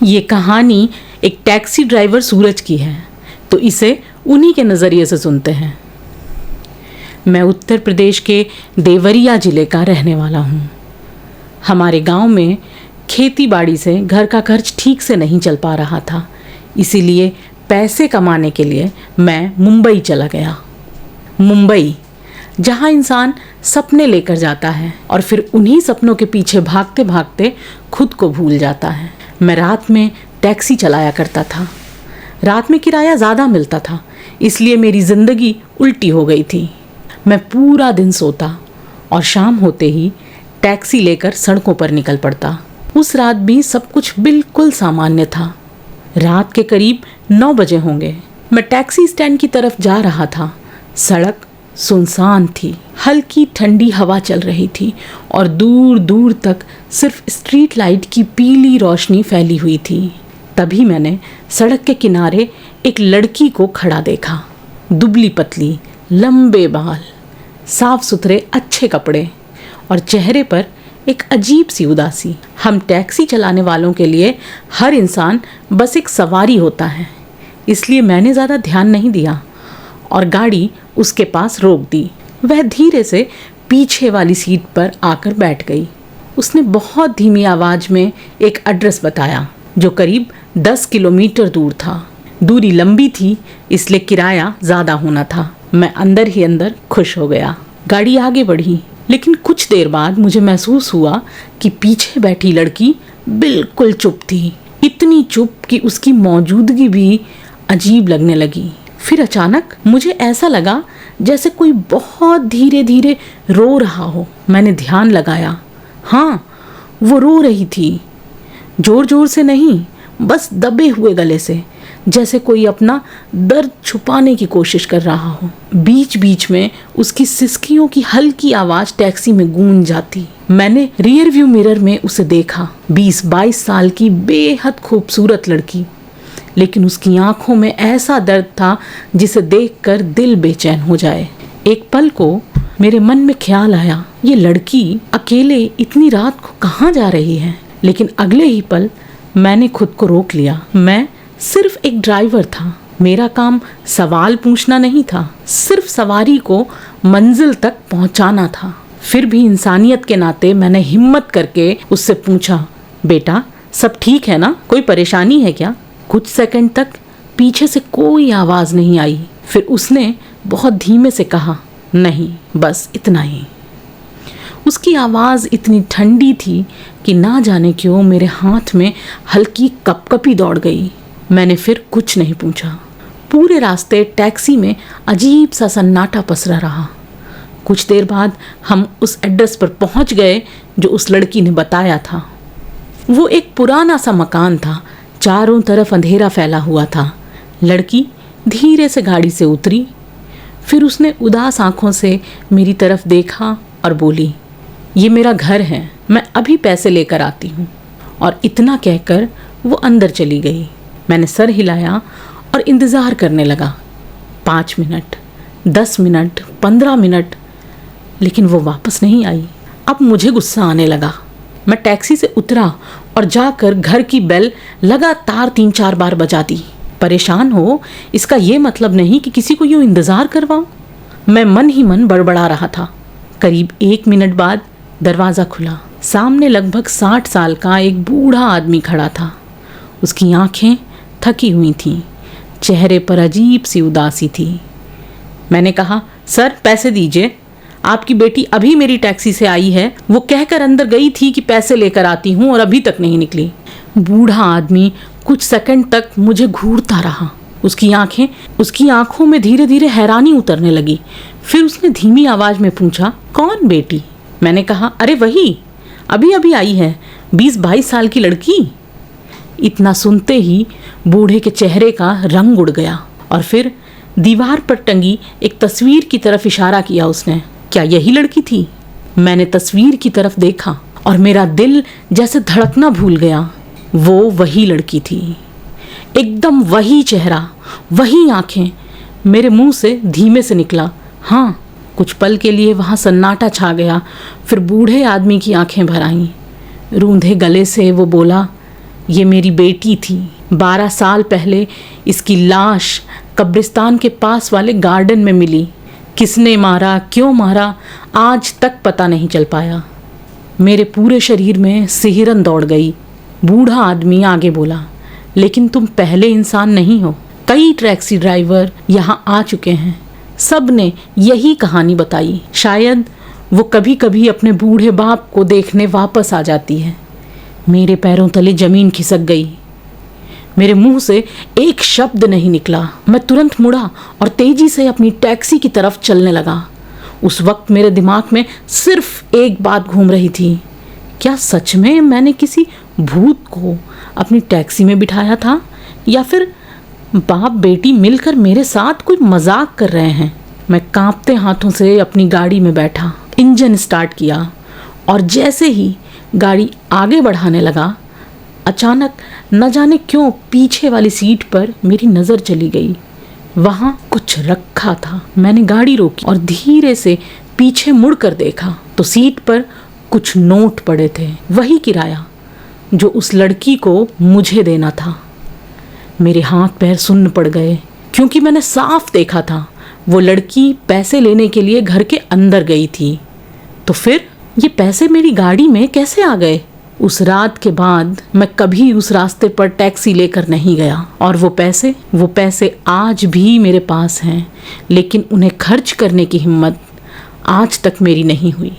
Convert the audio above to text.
ये कहानी एक टैक्सी ड्राइवर सूरज की है, तो इसे उन्हीं के नज़रिए से सुनते हैं। मैं उत्तर प्रदेश के देवरिया ज़िले का रहने वाला हूँ। हमारे गांव में खेती बाड़ी से घर का खर्च ठीक से नहीं चल पा रहा था, इसीलिए पैसे कमाने के लिए मैं मुंबई चला गया। मुंबई, जहाँ इंसान सपने लेकर जाता है और फिर उन्हीं सपनों के पीछे भागते भागते खुद को भूल जाता है। मैं रात में टैक्सी चलाया करता था। रात में किराया ज़्यादा मिलता था, इसलिए मेरी ज़िंदगी उल्टी हो गई थी। मैं पूरा दिन सोता और शाम होते ही टैक्सी लेकर सड़कों पर निकल पड़ता। उस रात भी सब कुछ बिल्कुल सामान्य था। रात के करीब 9 बजे होंगे। मैं टैक्सी स्टैंड की तरफ जा रहा था। सड़क सुनसान थी, हल्की ठंडी हवा चल रही थी और दूर दूर तक सिर्फ स्ट्रीट लाइट की पीली रोशनी फैली हुई थी। तभी मैंने सड़क के किनारे एक लड़की को खड़ा देखा। दुबली पतली, लंबे बाल, साफ सुथरे अच्छे कपड़े और चेहरे पर एक अजीब सी उदासी। हम टैक्सी चलाने वालों के लिए हर इंसान बस एक सवारी होता है, इसलिए मैंने ज़्यादा ध्यान नहीं दिया और गाड़ी उसके पास रोक दी। वह धीरे से पीछे वाली सीट पर आकर बैठ गई। उसने बहुत धीमी आवाज़ में एक एड्रेस बताया जो करीब 10 किलोमीटर दूर था। दूरी लंबी थी, इसलिए किराया ज़्यादा होना था। मैं अंदर ही अंदर खुश हो गया। गाड़ी आगे बढ़ी, लेकिन कुछ देर बाद मुझे महसूस हुआ कि पीछे बैठी लड़की बिल्कुल चुप थी। इतनी चुप कि उसकी मौजूदगी भी अजीब लगने लगी। फिर अचानक मुझे ऐसा लगा जैसे कोई बहुत धीरे धीरे रो रहा हो। मैंने ध्यान लगाया। हाँ, वो रो रही थी। जोर जोर से नहीं, बस दबे हुए गले से, जैसे कोई अपना दर्द छुपाने की कोशिश कर रहा हो। बीच बीच में उसकी सिसकियों की हल्की आवाज़ टैक्सी में गूंज जाती। मैंने रियर व्यू मिरर में उसे देखा। 20-22 साल की बेहद खूबसूरत लड़की, लेकिन उसकी आंखों में ऐसा दर्द था जिसे देखकर दिल बेचैन हो जाए। एक पल को मेरे मन में ख्याल आया, ये लड़की अकेले इतनी रात को कहाँ जा रही है। लेकिन अगले ही पल मैंने खुद को रोक लिया। मैं सिर्फ एक ड्राइवर था। मेरा काम सवाल पूछना नहीं था, सिर्फ सवारी को मंजिल तक पहुंचाना था। फिर भी इंसानियत के नाते मैंने हिम्मत करके उससे पूछा, बेटा सब ठीक है ना, कोई परेशानी है क्या? कुछ सेकंड तक पीछे से कोई आवाज़ नहीं आई। फिर उसने बहुत धीमे से कहा, नहीं, बस इतना ही। उसकी आवाज़ इतनी ठंडी थी कि ना जाने क्यों मेरे हाथ में हल्की कपकपी दौड़ गई। मैंने फिर कुछ नहीं पूछा। पूरे रास्ते टैक्सी में अजीब सा सन्नाटा पसरा रहा। कुछ देर बाद हम उस एड्रेस पर पहुंच गए जो उस लड़की ने बताया था। वो एक पुराना सा मकान था, चारों तरफ अंधेरा फैला हुआ था। लड़की धीरे से गाड़ी से उतरी। फिर उसने उदास आंखों से मेरी तरफ देखा और बोली, ये मेरा घर है, मैं अभी पैसे लेकर आती हूँ। और इतना कहकर वो अंदर चली गई। मैंने सर हिलाया और इंतज़ार करने लगा। 5 मिनट, 10 मिनट, 15 मिनट, लेकिन वो वापस नहीं आई। अब मुझे गुस्सा आने लगा। मैं टैक्सी से उतरा और जाकर घर की बेल लगातार 3-4 बार बजा दी। परेशान हो इसका ये मतलब नहीं कि किसी को यूँ इंतज़ार करवाओ। मैं मन ही मन बड़बड़ा रहा था। करीब 1 मिनट बाद दरवाज़ा खुला। सामने लगभग 60 साल का एक बूढ़ा आदमी खड़ा था। उसकी आंखें थकी हुई थीं, चेहरे पर अजीब सी उदासी थी। मैंने कहा, सर पैसे दीजिए, आपकी बेटी अभी मेरी टैक्सी से आई है। वो कहकर अंदर गई थी कि पैसे लेकर आती हूँ और अभी तक नहीं निकली। बूढ़ा आदमी कुछ सेकंड तक मुझे घूरता रहा। उसकी आंखों में धीरे धीरे हैरानी उतरने लगी। फिर उसने धीमी आवाज़ में पूछा, कौन बेटी? मैंने कहा, अरे वही, अभी अभी आई है, 20-22 साल की लड़की। इतना सुनते ही बूढ़े के चेहरे का रंग उड़ गया और फिर दीवार पर टंगी एक तस्वीर की तरफ इशारा किया उसने। क्या यही लड़की थी? मैंने तस्वीर की तरफ देखा और मेरा दिल जैसे धड़कना भूल गया। वो वही लड़की थी, एकदम वही चेहरा, वही आंखें। मेरे मुंह से धीमे से निकला, हाँ। कुछ पल के लिए वहाँ सन्नाटा छा गया। फिर बूढ़े आदमी की आंखें भर आईं। रूंधे गले से वो बोला, ये मेरी बेटी थी। 12 साल पहले इसकी लाश कब्रिस्तान के पास वाले गार्डन में मिली। किसने मारा, क्यों मारा, आज तक पता नहीं चल पाया। मेरे पूरे शरीर में सिहरन दौड़ गई। बूढ़ा आदमी आगे बोला, लेकिन तुम पहले इंसान नहीं हो। कई टैक्सी ड्राइवर यहाँ आ चुके हैं, सब ने यही कहानी बताई। शायद वो कभी कभी अपने बूढ़े बाप को देखने वापस आ जाती है। मेरे पैरों तले जमीन खिसक गई। मेरे मुंह से एक शब्द नहीं निकला। मैं तुरंत मुड़ा और तेजी से अपनी टैक्सी की तरफ चलने लगा। उस वक्त मेरे दिमाग में सिर्फ एक बात घूम रही थी, क्या सच में मैंने किसी भूत को अपनी टैक्सी में बिठाया था, या फिर बाप बेटी मिलकर मेरे साथ कोई मजाक कर रहे हैं। मैं कांपते हाथों से अपनी गाड़ी में बैठा, इंजन स्टार्ट किया और जैसे ही गाड़ी आगे बढ़ाने लगा, अचानक न जाने क्यों पीछे वाली सीट पर मेरी नज़र चली गई। वहाँ कुछ रखा था। मैंने गाड़ी रोकी और धीरे से पीछे मुड़कर देखा तो सीट पर कुछ नोट पड़े थे, वही किराया जो उस लड़की को मुझे देना था। मेरे हाथ पैर सुन्न पड़ गए, क्योंकि मैंने साफ देखा था वो लड़की पैसे लेने के लिए घर के अंदर गई थी। तो फिर ये पैसे मेरी गाड़ी में कैसे आ गए? उस रात के बाद मैं कभी उस रास्ते पर टैक्सी लेकर नहीं गया और वो पैसे आज भी मेरे पास हैं, लेकिन उन्हें खर्च करने की हिम्मत आज तक मेरी नहीं हुई।